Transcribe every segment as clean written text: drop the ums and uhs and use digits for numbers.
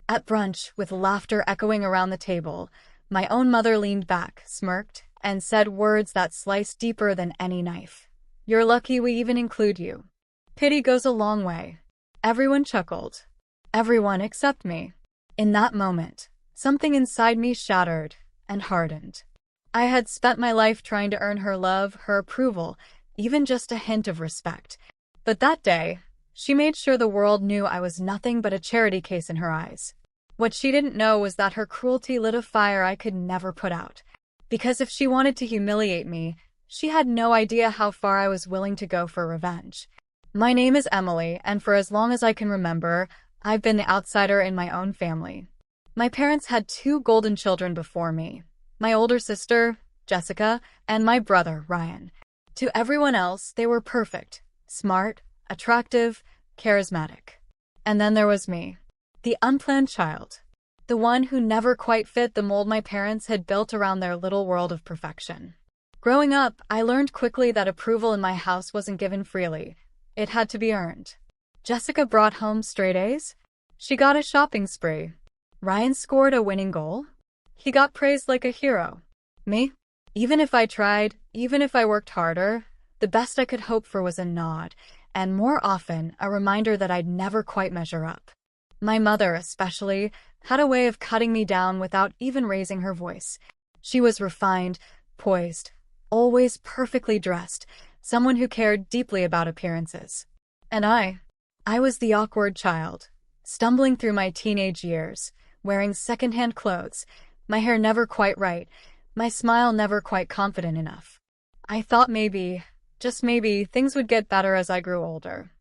At brunch, with laughter echoing around the table, my own mother leaned back, smirked, and said words that sliced deeper than any knife. "You're lucky we even include you. Pity goes a long way." Everyone chuckled. Everyone except me. In that moment, something inside me shattered and hardened. I had spent my life trying to earn her love, her approval, even just a hint of respect. But that day, she made sure the world knew I was nothing but a charity case in her eyes. What she didn't know was that her cruelty lit a fire I could never put out. Because if she wanted to humiliate me, she had no idea how far I was willing to go for revenge. My name is Emily, and for as long as I can remember, I've been the outsider in my own family. My parents had 2 golden children before me. My older sister, Jessica, and my brother, Ryan. To everyone else, they were perfect, smart, attractive, charismatic. And then there was me, the unplanned child, the one who never quite fit the mold my parents had built around their little world of perfection. Growing up, I learned quickly that approval in my house wasn't given freely. It had to be earned. Jessica brought home straight A's. She got a shopping spree. Ryan scored a winning goal. He got praised like a hero. Me? Even if I tried, even if I worked harder, the best I could hope for was a nod, and more often, a reminder that I'd never quite measure up. My mother, especially, had a way of cutting me down without even raising her voice. She was refined, poised, always perfectly dressed, someone who cared deeply about appearances. And I was the awkward child, stumbling through my teenage years, wearing secondhand clothes, my hair never quite right, my smile never quite confident enough. I thought maybe, just maybe, things would get better as I grew older.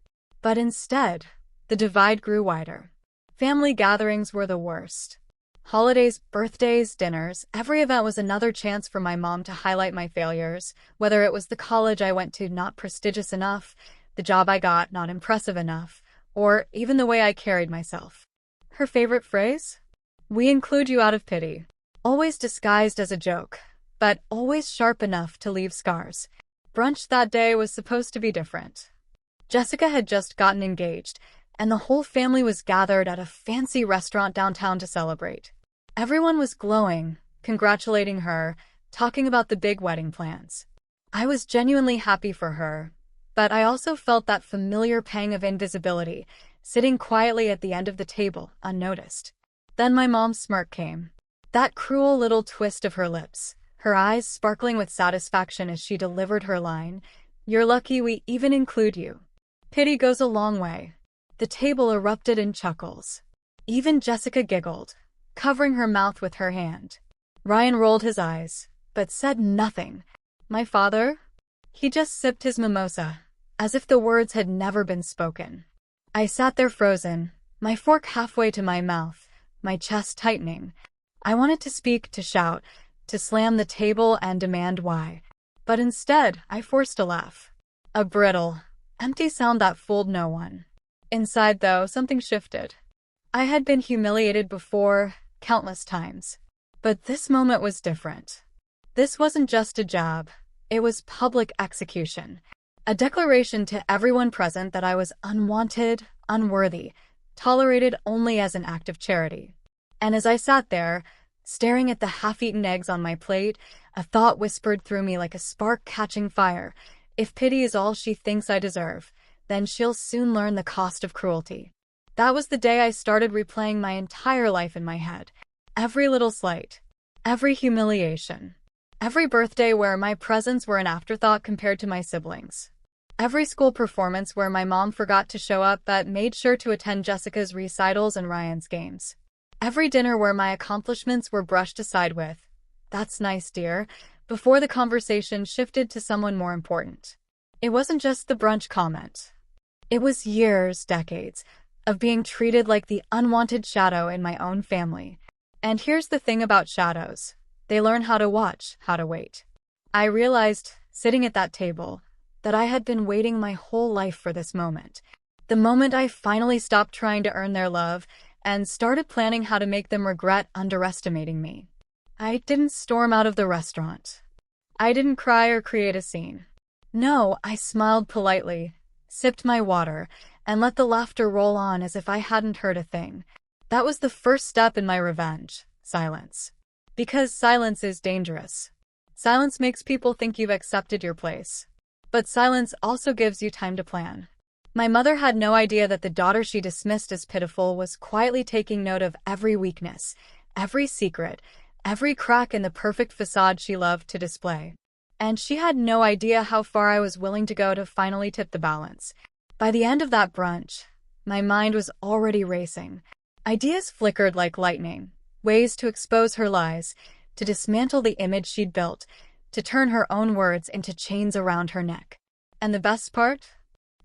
But instead, the divide grew wider. Family gatherings were the worst. Holidays, birthdays, dinners, every event was another chance for my mom to highlight my failures, whether it was the college I went to not prestigious enough, the job I got not impressive enough, or even the way I carried myself. Her favorite phrase? "We include you out of pity." Always disguised as a joke, but always sharp enough to leave scars. Brunch that day was supposed to be different. Jessica had just gotten engaged, and the whole family was gathered at a fancy restaurant downtown to celebrate. Everyone was glowing, congratulating her, talking about the big wedding plans. I was genuinely happy for her, but I also felt that familiar pang of invisibility, sitting quietly at the end of the table, unnoticed. Then my mom's smirk came. That cruel little twist of her lips, her eyes sparkling with satisfaction as she delivered her line, "You're lucky we even include you. Pity goes a long way." The table erupted in chuckles. Even Jessica giggled, covering her mouth with her hand. Ryan rolled his eyes, but said nothing. My father? He just sipped his mimosa, as if the words had never been spoken. I sat there frozen, my fork halfway to my mouth, my chest tightening. I wanted to speak, to shout, to slam the table and demand why. But instead, I forced a laugh. A brittle, empty sound that fooled no one. Inside, though, something shifted. I had been humiliated before, countless times. But this moment was different. This wasn't just a jab. It was public execution. A declaration to everyone present that I was unwanted, unworthy, tolerated only as an act of charity. And as I sat there, staring at the half-eaten eggs on my plate, a thought whispered through me like a spark catching fire. If pity is all she thinks I deserve, then she'll soon learn the cost of cruelty. That was the day I started replaying my entire life in my head. Every little slight, every humiliation, every birthday where my presents were an afterthought compared to my siblings. Every school performance where my mom forgot to show up but made sure to attend Jessica's recitals and Ryan's games. Every dinner where my accomplishments were brushed aside with, "That's nice, dear," before the conversation shifted to someone more important. It wasn't just the brunch comment. It was years, decades, of being treated like the unwanted shadow in my own family. And here's the thing about shadows. They learn how to watch, how to wait. I realized, sitting at that table, that I had been waiting my whole life for this moment. The moment I finally stopped trying to earn their love and started planning how to make them regret underestimating me. I didn't storm out of the restaurant. I didn't cry or create a scene. No, I smiled politely, sipped my water, and let the laughter roll on as if I hadn't heard a thing. That was the first step in my revenge. Silence. Because silence is dangerous. Silence makes people think you've accepted your place. But silence also gives you time to plan. My mother had no idea that the daughter she dismissed as pitiful was quietly taking note of every weakness, every secret, every crack in the perfect facade she loved to display. And she had no idea how far I was willing to go to finally tip the balance. By the end of that brunch, my mind was already racing. Ideas flickered like lightning, ways to expose her lies, to dismantle the image she'd built, to turn her own words into chains around her neck. And the best part?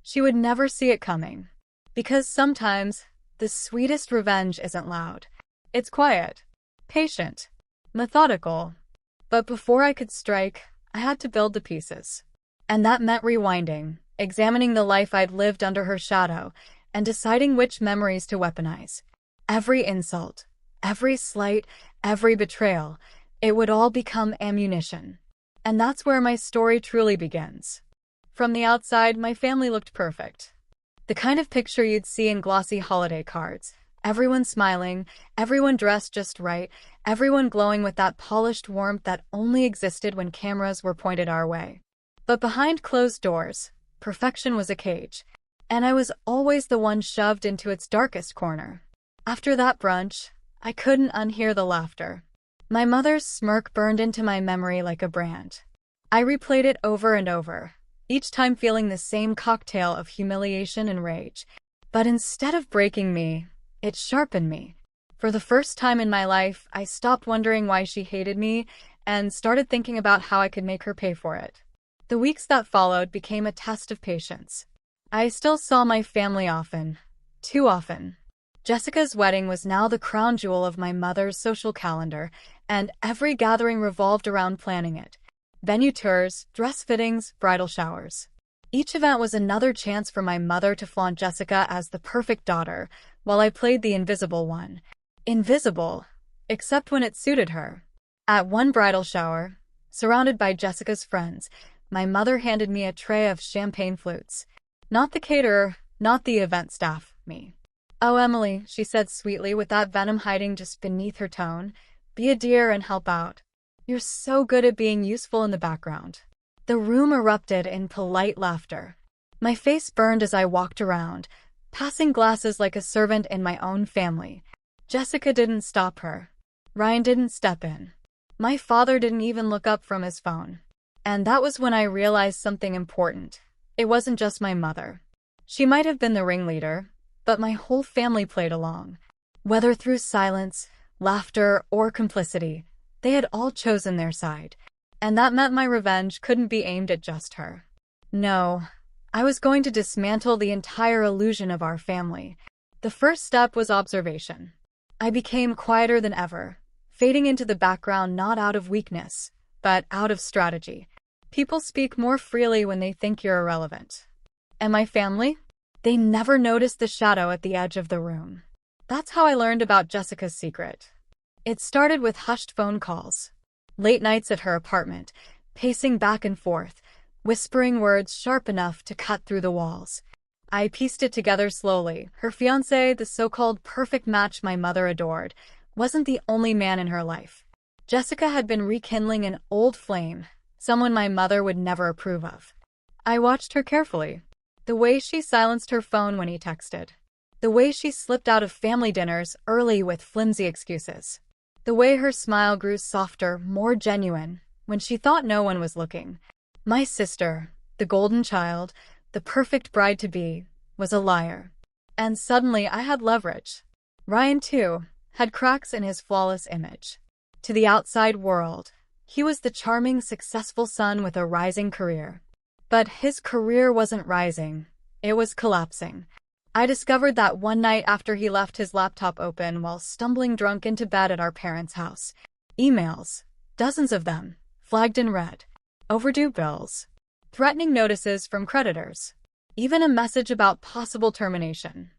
She would never see it coming. Because sometimes, the sweetest revenge isn't loud. It's quiet, patient, methodical. But before I could strike, I had to build the pieces. And that meant rewinding, examining the life I'd lived under her shadow, and deciding which memories to weaponize. Every insult, every slight, every betrayal, it would all become ammunition. And that's where my story truly begins. From the outside, my family looked perfect. The kind of picture you'd see in glossy holiday cards. Everyone smiling, everyone dressed just right, everyone glowing with that polished warmth that only existed when cameras were pointed our way. But behind closed doors, perfection was a cage. And I was always the one shoved into its darkest corner. After that brunch, I couldn't unhear the laughter. My mother's smirk burned into my memory like a brand. I replayed it over and over, each time feeling the same cocktail of humiliation and rage. But instead of breaking me, it sharpened me. For the first time in my life, I stopped wondering why she hated me and started thinking about how I could make her pay for it. The weeks that followed became a test of patience. I still saw my family often, too often. Jessica's wedding was now the crown jewel of my mother's social calendar, and every gathering revolved around planning it. Venue tours, dress fittings, bridal showers. Each event was another chance for my mother to flaunt Jessica as the perfect daughter, while I played the invisible one. Invisible, except when it suited her. At one bridal shower, surrounded by Jessica's friends, my mother handed me a tray of champagne flutes. Not the caterer, not the event staff, me. "Oh, Emily," she said sweetly with that venom hiding just beneath her tone, "be a dear and help out. You're so good at being useful in the background." The room erupted in polite laughter. My face burned as I walked around, passing glasses like a servant in my own family. Jessica didn't stop her. Ryan didn't step in. My father didn't even look up from his phone. And that was when I realized something important. It wasn't just my mother. She might have been the ringleader, but my whole family played along. Whether through silence, laughter, or complicity, they had all chosen their side. And that meant my revenge couldn't be aimed at just her. No, I was going to dismantle the entire illusion of our family. The first step was observation. I became quieter than ever, fading into the background not out of weakness, but out of strategy. People speak more freely when they think you're irrelevant. And my family? They never noticed the shadow at the edge of the room. That's how I learned about Jessica's secret. It started with hushed phone calls. Late nights at her apartment, pacing back and forth, whispering words sharp enough to cut through the walls. I pieced it together slowly. Her fiancé, the so-called perfect match my mother adored, wasn't the only man in her life. Jessica had been rekindling an old flame, someone my mother would never approve of. I watched her carefully. The way she silenced her phone when he texted. The way she slipped out of family dinners early with flimsy excuses. The way her smile grew softer, more genuine, when she thought no one was looking. My sister, the golden child, the perfect bride-to-be, was a liar. And suddenly I had leverage. Ryan, too, had cracks in his flawless image. To the outside world, he was the charming, successful son with a rising career. But his career wasn't rising. It was collapsing. I discovered that one night after he left his laptop open while stumbling drunk into bed at our parents' house. Emails, dozens of them, flagged in red. Overdue bills. Threatening notices from creditors. Even a message about possible termination.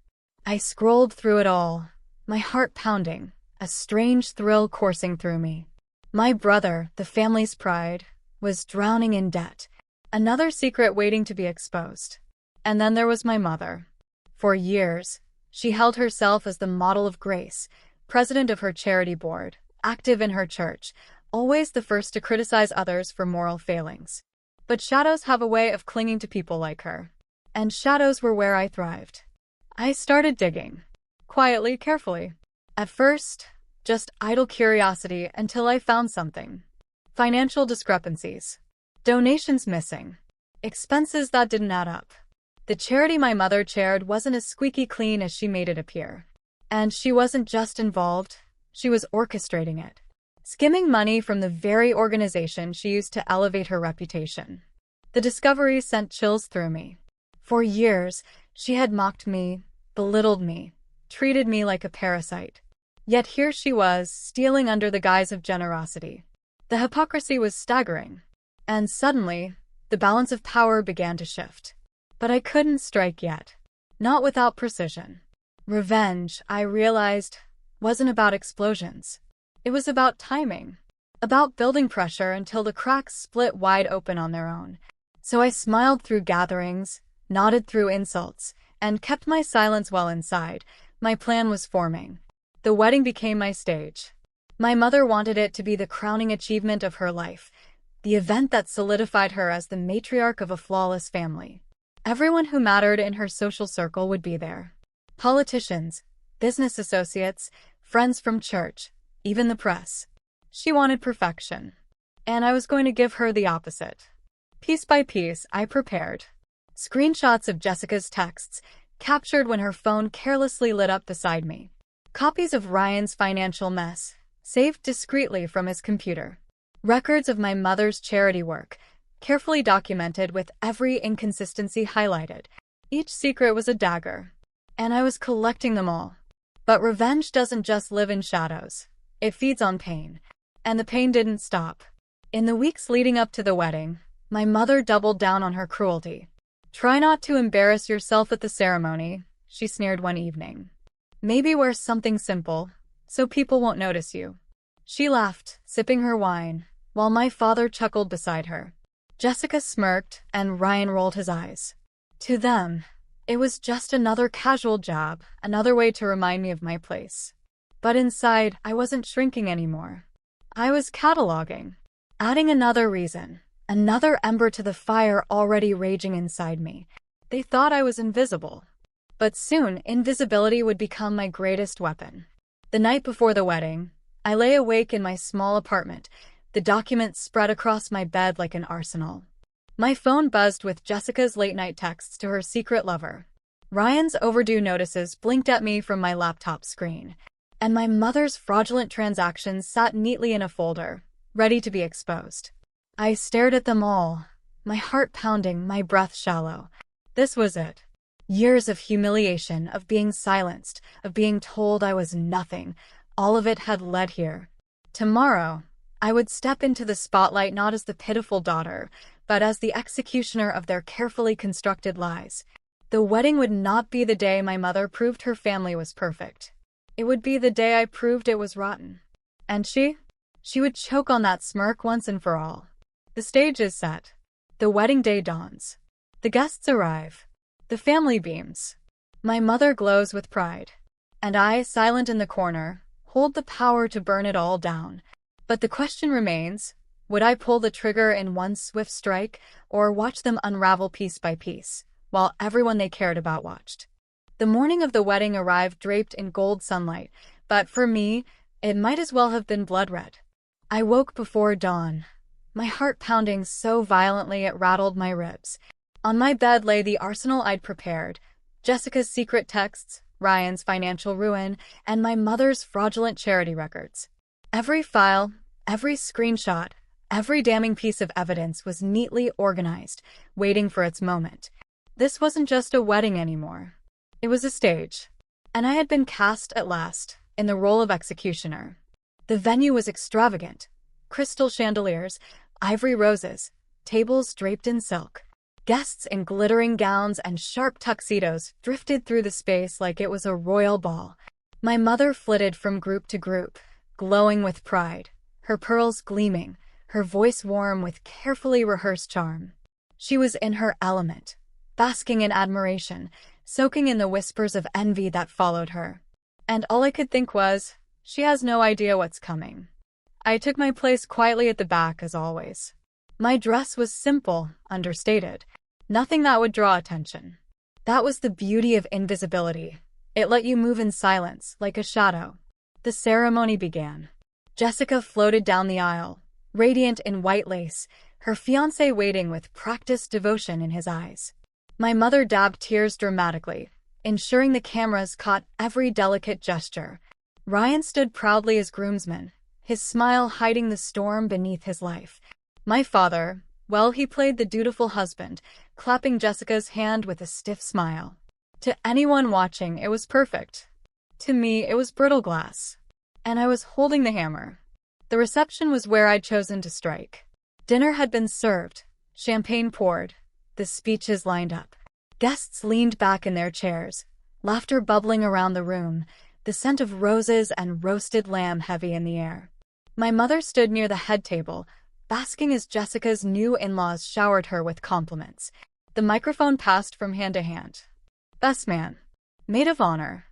I scrolled through it all, my heart pounding, a strange thrill coursing through me. My brother, the family's pride, was drowning in debt. Another secret waiting to be exposed. And then there was my mother. For years, She held herself as the model of grace, president of her charity board, active in her church, always the first to criticize others for moral failings. But shadows have a way of clinging to people like her. And shadows were where I thrived. I started digging. Quietly, carefully. At first, just idle curiosity until I found something. Financial discrepancies. Donations missing. Expenses that didn't add up. The charity my mother chaired wasn't as squeaky clean as she made it appear. And she wasn't just involved, she was orchestrating it. Skimming money from the very organization she used to elevate her reputation. The discovery sent chills through me. For years, she had mocked me, belittled me, treated me like a parasite. Yet here she was, stealing under the guise of generosity. The hypocrisy was staggering. And suddenly, the balance of power began to shift. But I couldn't strike yet. Not without precision. Revenge, I realized, wasn't about explosions. It was about timing. About building pressure until the cracks split wide open on their own. So I smiled through gatherings, nodded through insults, and kept my silence well inside. My plan was forming. The wedding became my stage. My mother wanted it to be the crowning achievement of her life, the event that solidified her as the matriarch of a flawless family. Everyone who mattered in her social circle would be there. Politicians, business associates, friends from church, even the press. She wanted perfection. And I was going to give her the opposite. Piece by piece, I prepared. Screenshots of Jessica's texts, captured when her phone carelessly lit up beside me. Copies of Ryan's financial mess, saved discreetly from his computer. Records of my mother's charity work, carefully documented with every inconsistency highlighted. Each secret was a dagger. And I was collecting them all. But revenge doesn't just live in shadows. It feeds on pain. And the pain didn't stop. In the weeks leading up to the wedding, my mother doubled down on her cruelty. "Try not to embarrass yourself at the ceremony," she sneered one evening. "Maybe wear something simple, so people won't notice you." She laughed, sipping her wine, while my father chuckled beside her. Jessica smirked, and Ryan rolled his eyes. To them, it was just another casual jab, another way to remind me of my place. But inside, I wasn't shrinking anymore. I was cataloging, adding another reason, another ember to the fire already raging inside me. They thought I was invisible. But soon, invisibility would become my greatest weapon. The night before the wedding, I lay awake in my small apartment, the documents spread across my bed like an arsenal. My phone buzzed with Jessica's late-night texts to her secret lover. Ryan's overdue notices blinked at me from my laptop screen. And my mother's fraudulent transactions sat neatly in a folder, ready to be exposed. I stared at them all, my heart pounding, my breath shallow. This was it. Years of humiliation, of being silenced, of being told I was nothing. All of it had led here. Tomorrow, I would step into the spotlight not as the pitiful daughter, but as the executioner of their carefully constructed lies. The wedding would not be the day my mother proved her family was perfect. It would be the day I proved it was rotten. And she would choke on that smirk once and for all. The stage is set. The wedding day dawns. The guests arrive. The family beams. My mother glows with pride. And I, silent in the corner, hold the power to burn it all down. But the question remains, would I pull the trigger in one swift strike, or watch them unravel piece by piece, while everyone they cared about watched? The morning of the wedding arrived draped in gold sunlight, but for me, it might as well have been blood red. I woke before dawn, my heart pounding so violently it rattled my ribs. On my bed lay the arsenal I'd prepared, Jessica's secret texts, Ryan's financial ruin, and my mother's fraudulent charity records. Every file, every screenshot, every damning piece of evidence was neatly organized, waiting for its moment. This wasn't just a wedding anymore. It was a stage. And I had been cast at last, in the role of executioner. The venue was extravagant. Crystal chandeliers, ivory roses, tables draped in silk. Guests in glittering gowns and sharp tuxedos drifted through the space like it was a royal ball. My mother flitted from group to group, glowing with pride, her pearls gleaming, her voice warm with carefully rehearsed charm. She was in her element, basking in admiration, soaking in the whispers of envy that followed her. And all I could think was, she has no idea what's coming. I took my place quietly at the back as always. My dress was simple, understated, nothing that would draw attention. That was the beauty of invisibility. It let you move in silence, like a shadow. The ceremony began. Jessica floated down the aisle, radiant in white lace, her fiancé waiting with practiced devotion in his eyes. My mother dabbed tears dramatically, ensuring the cameras caught every delicate gesture. Ryan stood proudly as groomsman, his smile hiding the storm beneath his life. My father, well, he played the dutiful husband, clapping Jessica's hand with a stiff smile. To anyone watching, it was perfect. To me, it was brittle glass. And I was holding the hammer. The reception was where I'd chosen to strike. Dinner had been served, champagne poured, the speeches lined up. Guests leaned back in their chairs, laughter bubbling around the room, the scent of roses and roasted lamb heavy in the air. My mother stood near the head table, basking as Jessica's new in-laws showered her with compliments. The microphone passed from hand to hand. Best man. Maid of honor.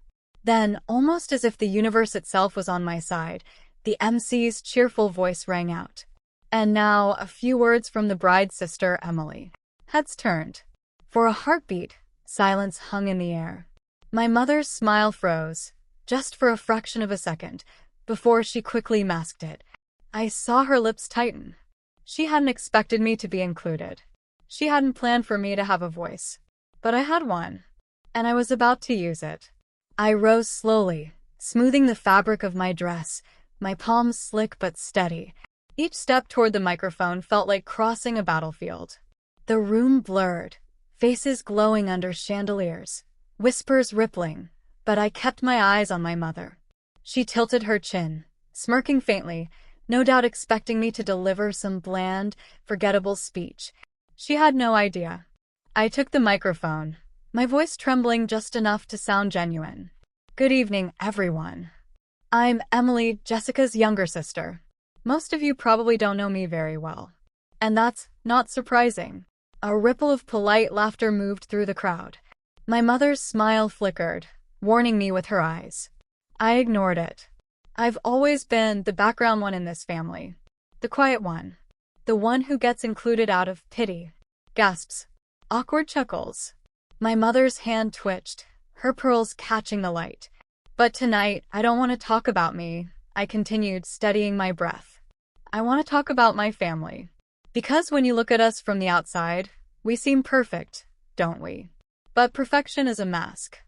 Then, almost as if the universe itself was on my side, the MC's cheerful voice rang out. And now, a few words from the bride's sister, Emily. Heads turned. For a heartbeat, silence hung in the air. My mother's smile froze, just for a fraction of a second, before she quickly masked it. I saw her lips tighten. She hadn't expected me to be included. She hadn't planned for me to have a voice. But I had one. And I was about to use it. I rose slowly, smoothing the fabric of my dress, my palms slick but steady. Each step toward the microphone felt like crossing a battlefield. The room blurred, faces glowing under chandeliers, whispers rippling, but I kept my eyes on my mother. She tilted her chin, smirking faintly, no doubt expecting me to deliver some bland, forgettable speech. She had no idea. I took the microphone, my voice trembling just enough to sound genuine. Good evening, everyone. I'm Emily, Jessica's younger sister. Most of you probably don't know me very well. And that's not surprising. A ripple of polite laughter moved through the crowd. My mother's smile flickered, warning me with her eyes. I ignored it. I've always been the background one in this family. The quiet one. The one who gets included out of pity. Gasps. Awkward chuckles. My mother's hand twitched, her pearls catching the light. But tonight, I don't want to talk about me, I continued, steadying my breath. I want to talk about my family. Because when you look at us from the outside, we seem perfect, don't we? But perfection is a mask.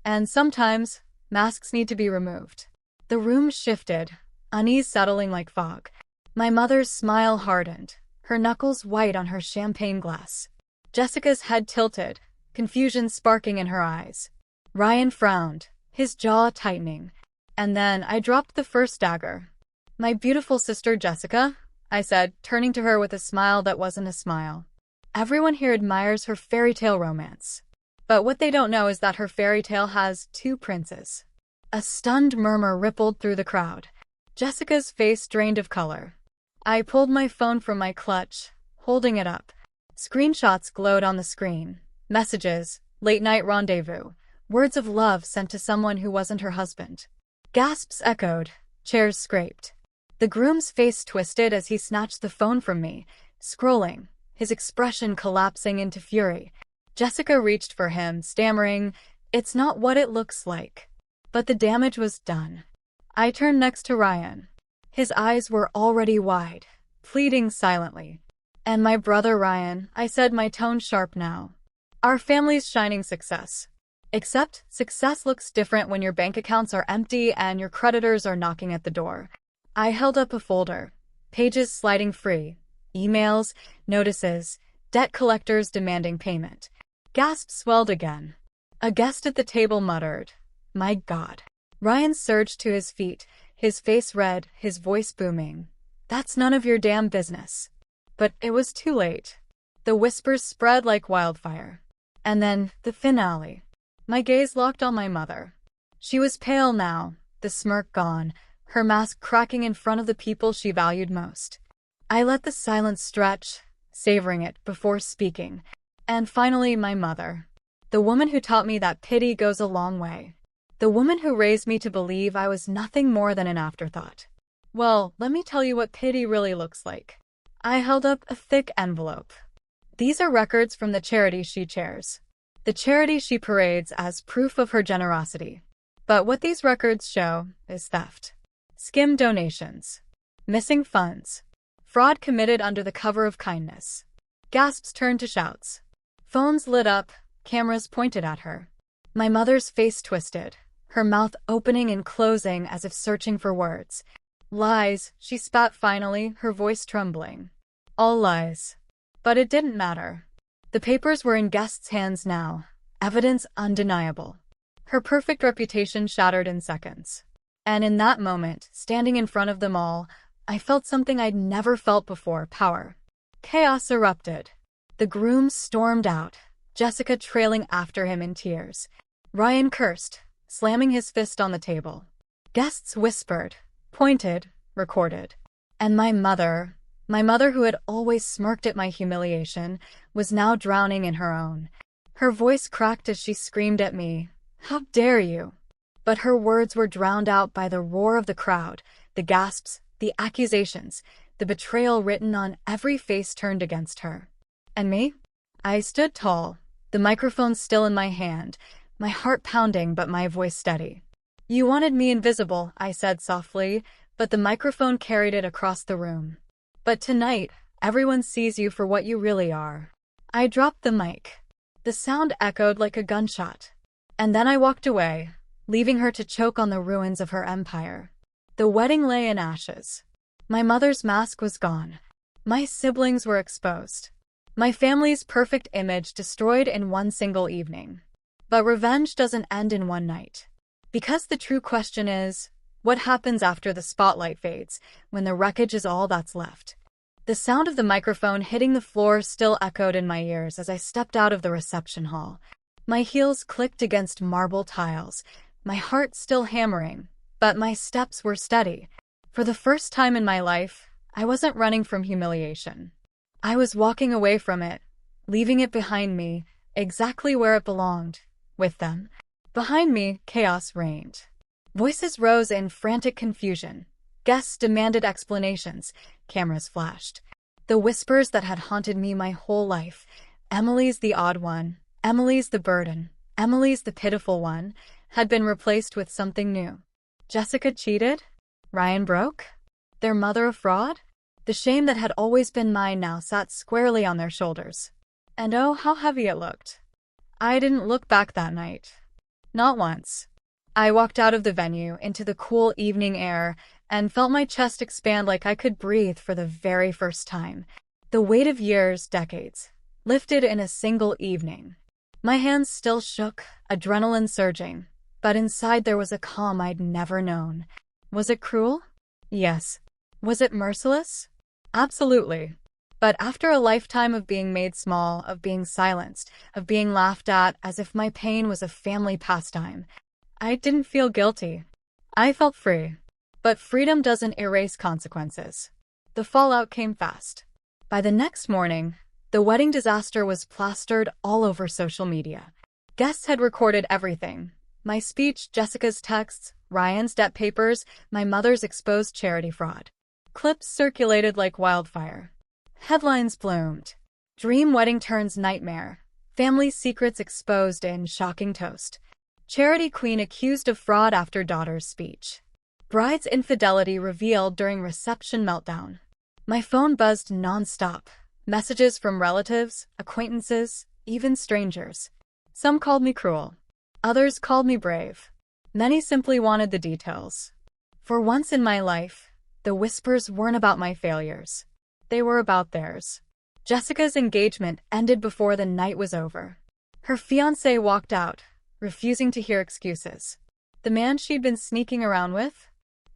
And sometimes, masks need to be removed. The room shifted, unease settling like fog. My mother's smile hardened, her knuckles white on her champagne glass. Jessica's head tilted, confusion sparking in her eyes. Ryan frowned, his jaw tightening. And then I dropped the first dagger. My beautiful sister Jessica, I said, turning to her with a smile that wasn't a smile. Everyone here admires her fairy tale romance. But what they don't know is that her fairy tale has two princes. A stunned murmur rippled through the crowd. Jessica's face drained of color. I pulled my phone from my clutch, holding it up. Screenshots glowed on the screen. Messages, late-night rendezvous, words of love sent to someone who wasn't her husband. Gasps echoed, chairs scraped. The groom's face twisted as he snatched the phone from me, scrolling, his expression collapsing into fury. Jessica reached for him, stammering, "It's not what it looks like." But the damage was done. I turned next to Ryan. His eyes were already wide, pleading silently. "And my brother Ryan," I said, my tone sharp now. "Our family's shining success. Except, success looks different when your bank accounts are empty and your creditors are knocking at the door." I held up a folder, pages sliding free, emails, notices, debt collectors demanding payment. Gasps swelled again. A guest at the table muttered, "My God." Ryan surged to his feet, his face red, his voice booming. "That's none of your damn business." But it was too late. The whispers spread like wildfire. And then, the finale. My gaze locked on my mother. She was pale now, the smirk gone, her mask cracking in front of the people she valued most. I let the silence stretch, savoring it before speaking. And finally, my mother. The woman who taught me that pity goes a long way. The woman who raised me to believe I was nothing more than an afterthought. Well, let me tell you what pity really looks like. I held up a thick envelope. These are records from the charity she chairs. The charity she parades as proof of her generosity. But what these records show is theft. Skim donations. Missing funds. Fraud committed under the cover of kindness. Gasps turned to shouts. Phones lit up, cameras pointed at her. My mother's face twisted, her mouth opening and closing as if searching for words. Lies, she spat finally, her voice trembling. All lies. But it didn't matter. The papers were in Guest's hands now, evidence undeniable. Her perfect reputation shattered in seconds. And in that moment, standing in front of them all, I felt something I'd never felt before, power. Chaos erupted. The grooms stormed out, Jessica trailing after him in tears. Ryan cursed, slamming his fist on the table. Guests whispered, pointed, recorded. And my mother who had always smirked at my humiliation, was now drowning in her own. Her voice cracked as she screamed at me, "How dare you?" But her words were drowned out by the roar of the crowd, the gasps, the accusations, the betrayal written on every face turned against her. And me? I stood tall, the microphone still in my hand, my heart pounding but my voice steady. You wanted me invisible, I said softly, but the microphone carried it across the room. But tonight, everyone sees you for what you really are. I dropped the mic. The sound echoed like a gunshot. And then I walked away, leaving her to choke on the ruins of her empire. The wedding lay in ashes. My mother's mask was gone. My siblings were exposed. My family's perfect image destroyed in one single evening. But revenge doesn't end in one night. Because the true question is, what happens after the spotlight fades, when the wreckage is all that's left? The sound of the microphone hitting the floor still echoed in my ears as I stepped out of the reception hall. My heels clicked against marble tiles, my heart still hammering, but my steps were steady. For the first time in my life, I wasn't running from humiliation. I was walking away from it, leaving it behind me, exactly where it belonged, with them. Behind me, chaos reigned. Voices rose in frantic confusion. Guests demanded explanations. Cameras flashed. The whispers that had haunted me my whole life. Emily's the odd one. Emily's the burden. Emily's the pitiful one, had been replaced with something new. Jessica cheated? Ryan broke? Their mother a fraud? The shame that had always been mine now sat squarely on their shoulders. And oh, how heavy it looked. I didn't look back that night. Not once. I walked out of the venue into the cool evening air and felt my chest expand like I could breathe for the very first time. The weight of years, decades, lifted in a single evening. My hands still shook, adrenaline surging, but inside there was a calm I'd never known. Was it cruel? Yes. Was it merciless? Absolutely. But after a lifetime of being made small, of being silenced, of being laughed at as if my pain was a family pastime, I didn't feel guilty. I felt free. But freedom doesn't erase consequences. The fallout came fast. By the next morning, the wedding disaster was plastered all over social media. Guests had recorded everything. My speech, Jessica's texts, Ryan's debt papers, my mother's exposed charity fraud. Clips circulated like wildfire. Headlines bloomed. Dream wedding turns nightmare. Family secrets exposed in shocking toast. Charity queen accused of fraud after daughter's speech. Bride's infidelity revealed during reception meltdown. My phone buzzed non-stop. Messages from relatives, acquaintances, even strangers. Some called me cruel. Others called me brave. Many simply wanted the details. For once in my life, the whispers weren't about my failures. They were about theirs. Jessica's engagement ended before the night was over. Her fiancé walked out, refusing to hear excuses. The man she'd been sneaking around with?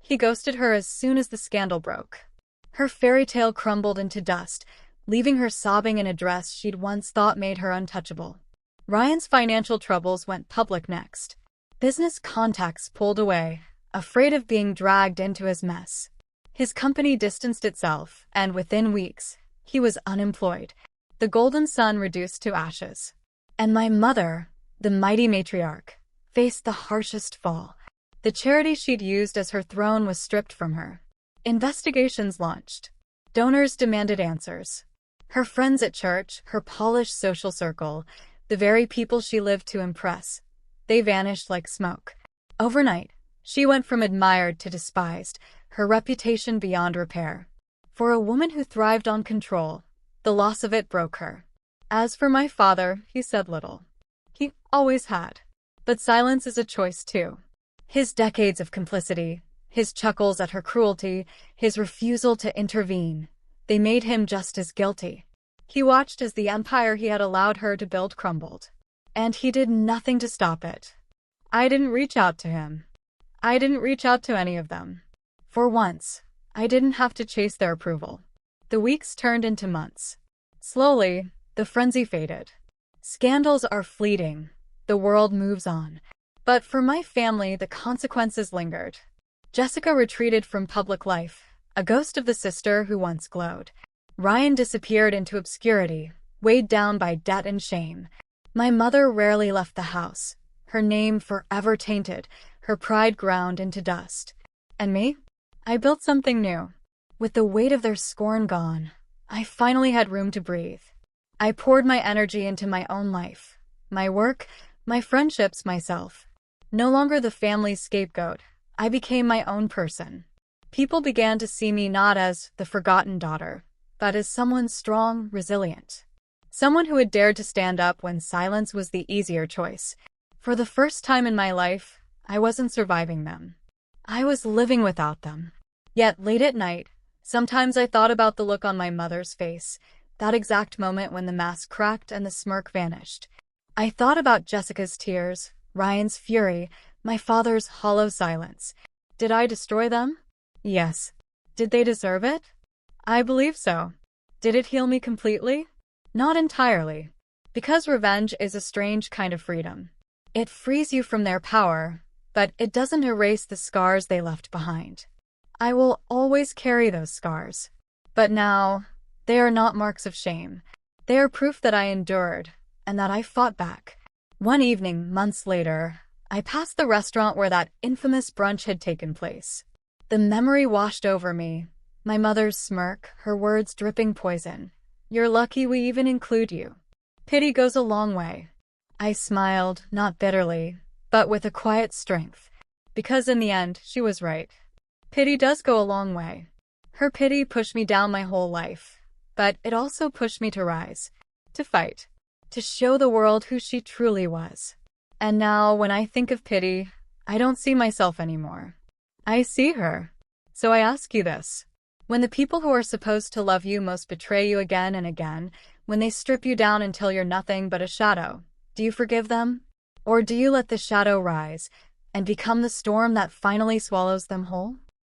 He ghosted her as soon as the scandal broke. Her fairy tale crumbled into dust, leaving her sobbing in a dress she'd once thought made her untouchable. Ryan's financial troubles went public next. Business contacts pulled away, afraid of being dragged into his mess. His company distanced itself, and within weeks, he was unemployed. The golden sun reduced to ashes. And my mother, The mighty matriarch faced the harshest fall. The charity she'd used as her throne was stripped from her. Investigations launched. Donors demanded answers. Her friends at church, her polished social circle, the very people she lived to impress, they vanished like smoke. Overnight, she went from admired to despised, her reputation beyond repair. For a woman who thrived on control, the loss of it broke her. As for my father, he said little. He always had. But silence is a choice too. His decades of complicity, his chuckles at her cruelty, his refusal to intervene, they made him just as guilty. He watched as the empire he had allowed her to build crumbled. And he did nothing to stop it. I didn't reach out to him. I didn't reach out to any of them. For once, I didn't have to chase their approval. The weeks turned into months. Slowly, the frenzy faded. Scandals are fleeting. The world moves on. But for my family, the consequences lingered. Jessica retreated from public life, a ghost of the sister who once glowed. Ryan disappeared into obscurity, weighed down by debt and shame. My mother rarely left the house, her name forever tainted, her pride ground into dust. And me? I built something new. With the weight of their scorn gone, I finally had room to breathe. I poured my energy into my own life, my work, my friendships, myself. No longer the family's scapegoat, I became my own person. People began to see me not as the forgotten daughter, but as someone strong, resilient. Someone who had dared to stand up when silence was the easier choice. For the first time in my life, I wasn't surviving them. I was living without them. Yet late at night, sometimes I thought about the look on my mother's face, that exact moment when the mask cracked and the smirk vanished. I thought about Jessica's tears, Ryan's fury, my father's hollow silence. Did I destroy them? Yes. Did they deserve it? I believe so. Did it heal me completely? Not entirely. Because revenge is a strange kind of freedom. It frees you from their power, but it doesn't erase the scars they left behind. I will always carry those scars. But now, they are not marks of shame. They are proof that I endured, and that I fought back. One evening, months later, I passed the restaurant where that infamous brunch had taken place. The memory washed over me. My mother's smirk, her words dripping poison. You're lucky we even include you. Pity goes a long way. I smiled, not bitterly, but with a quiet strength. Because in the end, she was right. Pity does go a long way. Her pity pushed me down my whole life. But it also pushed me to rise, to fight, to show the world who she truly was. And now, when I think of Pity, I don't see myself anymore. I see her. So I ask you this. When the people who are supposed to love you most betray you again and again, when they strip you down until you're nothing but a shadow, do you forgive them? Or do you let the shadow rise and become the storm that finally swallows them whole?